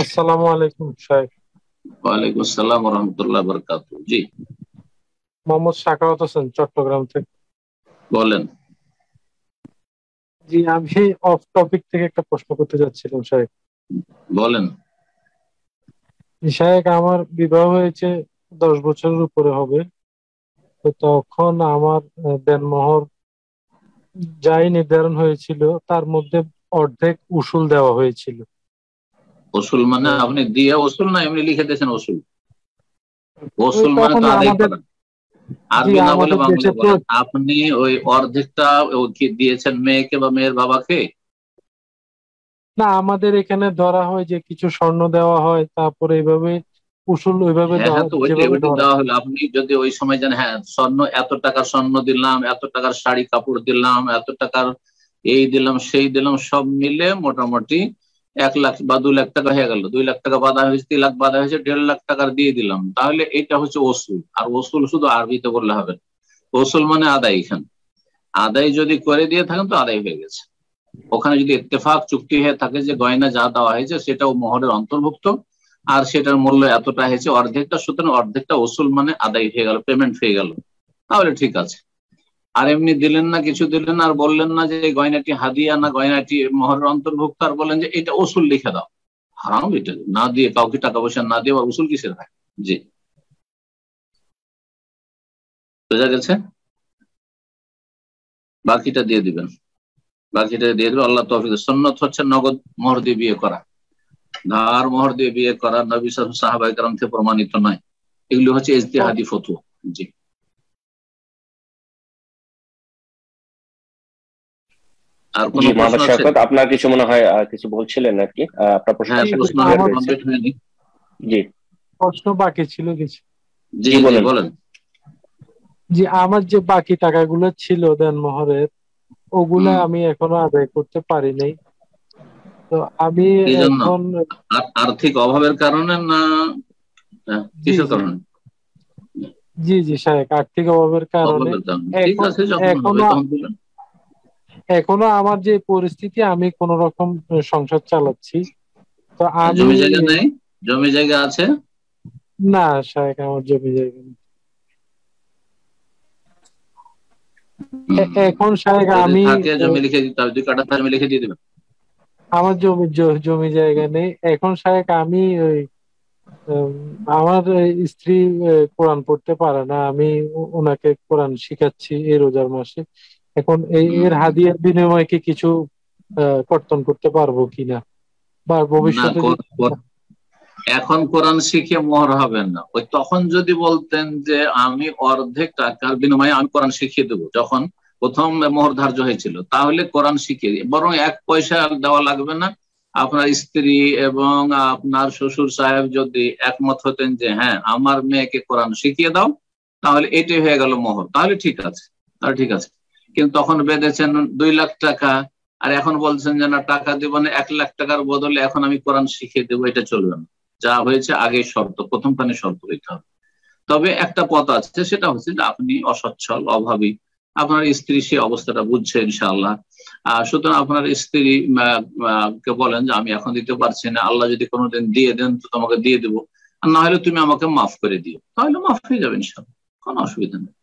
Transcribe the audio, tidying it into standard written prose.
আসসালামু আলাইকুম সাহেব। ওয়ালাইকুম আসসালাম রহমতুল্লাহ বরকাত। জি, মোহাম্মদ সাখাওয়াত হোসেন, চট্টগ্রাম থেকে। বলেন। জি, আমি অফ টপিক থেকে একটা প্রশ্ন করতে যাচ্ছিলাম সাহেব। বলেন। জি সাহেব, আমার বিবাহ হয়েছে 10 বছরের উপরে হবে। তো তখন আমার দেনমোহর যাই নির্ধারণ হয়েছিল তার মধ্যে অর্ধেক উসুল দেওয়া হয়েছিল। ওসুল মানে তো আপনি দিয়ে ওসুল না এমনি লিখে দিয়েছেন ওসুল? ওই ওসুল মানে তখন তো আদায় আমাদের, করা। জি আরবি না বলে আমাদের দেশে বাংলা বলেন। আপনি ওই অর্ধেকটা ও কি দিয়েছেন মেয়েকে বা মেয়ের বাবাকে? না, আমাদের এখানে ধরা হয় যে কিছু স্বর্ণ দেওয়া হয়, তারপরে এইভাবে উসুল ওইভাবে হ্যাঁ হ্যাঁ, তো ওইটা যেভাবে ওইটা ধরা। দেওয়া হলো। আপনি যদি ওই সময় জানেন হ্যাঁ স্বর্ণ এত টাকার স্বর্ণ দিলাম, এত টাকার শাড়ি কাপড় দিলাম, এত টাকার এই দিলাম সেই দিলাম, সব মিলে মোটামুটি 1 লাখ বা 2 লাখ টাকা হয়ে গেল। 2 লাখ টাকা বাঁধা হয়েছে, 3 লাখ বাঁধা হয়েছে, 1.5 লাখ টাকার দিয়ে দিলাম, তাহলে এটা হচ্ছে ওসুল। আর ওসুল শুধু আরবিতে বললে হবে না। ওসুল মানে আদায়। এখানে আদায় যদি করে দিয়ে থাকেন তো আদায় হয়ে গেছে। ওখানে যদি ইত্তেফাক চুক্তি হয়ে থাকে যে গয়না যা দেওয়া হয়েছে সেটাও মোহরের অন্তর্ভুক্ত, আর সেটার মূল্য এতটা হয়েছে অর্ধেকটা, সুতরাং অর্ধেকটা ওসুল মানে আদায় হয়ে গেল, পেমেন্ট হয়ে গেল, তাহলে ঠিক আছে। আর এমনি দিলেন না, কিছু দিলেন না, আর বললেন না যে এই গয়নাটি হাদিয়া না গয়নাটি মোহরের অন্তর্ভুক্ত, আর বললেন যে এটা ওসুল লিখে দাও, হারাম এটা। না দিয়ে কাউকে টাকা পয়সা না দিয়ে আবার উসুল কিসের হয়? জি, বোঝা গেছে। বাকিটা দিয়ে দিবেন, বাকিটা দিয়ে দিবেন। আল্লাহ তৌফিক। সুন্নত হচ্ছে নগদ মোহর দিয়ে বিয়ে করা। ধার মোহর দিয়ে বিয়ে করা নবী সাহাবায়ে কেরাম থেকে প্রমাণিত নয়। এগুলো হচ্ছে ইজতিহাদি ফতোয়া। জি, আর জি, কোনো প্রশ্ন মোহাম্মদ আছে? শওকত, আপনার কিছু মনে হয় কিছু বলছিলেন আর কি, আপনার প্রশ্নটা হ্যাঁ, জি আসলে জি, প্রশ্ন ক্লিয়ার আমার হয়েছে। কমপ্লিট হয়নি। জি, প্রশ্ন বাকি ছিল কিছু। জি জি জি, বলুন। বলেন। জি, আমার যে বাকি টাকাগুলো ছিল দেনমোহরের, ওগুলা হম। আমি এখনো আদায় করতে পারি নাই। তো আমি কি জন্য? এখন, আর্থিক অভাবের কারণে না জি কিসের জি, কারণে? জি জি সাহেব, আর্থিক অভাবের কারণে। অভাবের কারণে, ঠিক এখন আছে, যখন হবে এখনো তখন বলেন। এখনো আমার যে পরিস্থিতি, আমি কোন রকম সংসার চালাচ্ছি। তো আমি, জমি জায়গা নেই? জমি জায়গা আছে? না সাহেব, আমার জমি জায়গা নেই। হম। এখন সাহেব যদি আমি, থাকে জমি লিখে দিতে হবে, 2 কাঠা জমি লিখে দিয়ে দেবেন। আমার জমি জায়গা নেই এখন সাহেব। আমি ওই, উম, আমার স্ত্রী কোরআন পড়তে পারে না, আমি ওনাকে কোরআন শিখাচ্ছি এই রোজার মাসে। এখন এর হম। হাদিয়ার বিনিময়ে কি কিছু কর্তন করতে পারবো কিনা, বা না, ভবিষ্যতে যদি। এখন কোরআন শিখে মোহর হবে না। ওই তখন যদি বলতেন যে আমি অর্ধেক টাকার বিনিময়ে আমি কোরআন শিখিয়ে দেবো, যখন প্রথম মোহর ধার্য হয়েছিল, তাহলে কোরআন শিখিয়ে দিয়ে বরং 1 পয়সা দেওয়া লাগবে না। আপনার স্ত্রী এবং আপনার শ্বশুর সাহেব যদি একমত হতেন যে হ্যাঁ আমার মেয়েকে কোরআন শিখিয়ে দাও, তাহলে এটাই হয়ে গেল মোহর, তাহলে ঠিক আছে, তাহলে ঠিক আছে। কিন্তু তখন বেঁধেছেন 2 লাখ টাকা, আর এখন বলছেন যে না টাকা দেবো না, 1 লাখ টাকার বদলে এখন আমি কোরআন শিখিয়ে দেবো, এটা চলবে না। যা হয়েছে আগে শর্ত, প্রথম খানে শর্ত হইতে হবে। তবে একটা পথ আছে, সেটা হচ্ছে যে আপনি অসচ্ছল অভাবী, আপনার স্ত্রী সে অবস্থাটা বুঝছে ইনশাআল্লাহ। সুতরাং আপনার স্ত্রী কে বলেন যে আমি এখন দিতে পারছি না, আল্লাহ যদি কোনোদিন দিয়ে দেন তো তোমাকে দিয়ে দেবো, আর না হলে তুমি আমাকে মাফ করে দিও, তাহলে মাফ হয়ে যাবে ইনশাআল্লাহ, কোনো অসুবিধা নেই।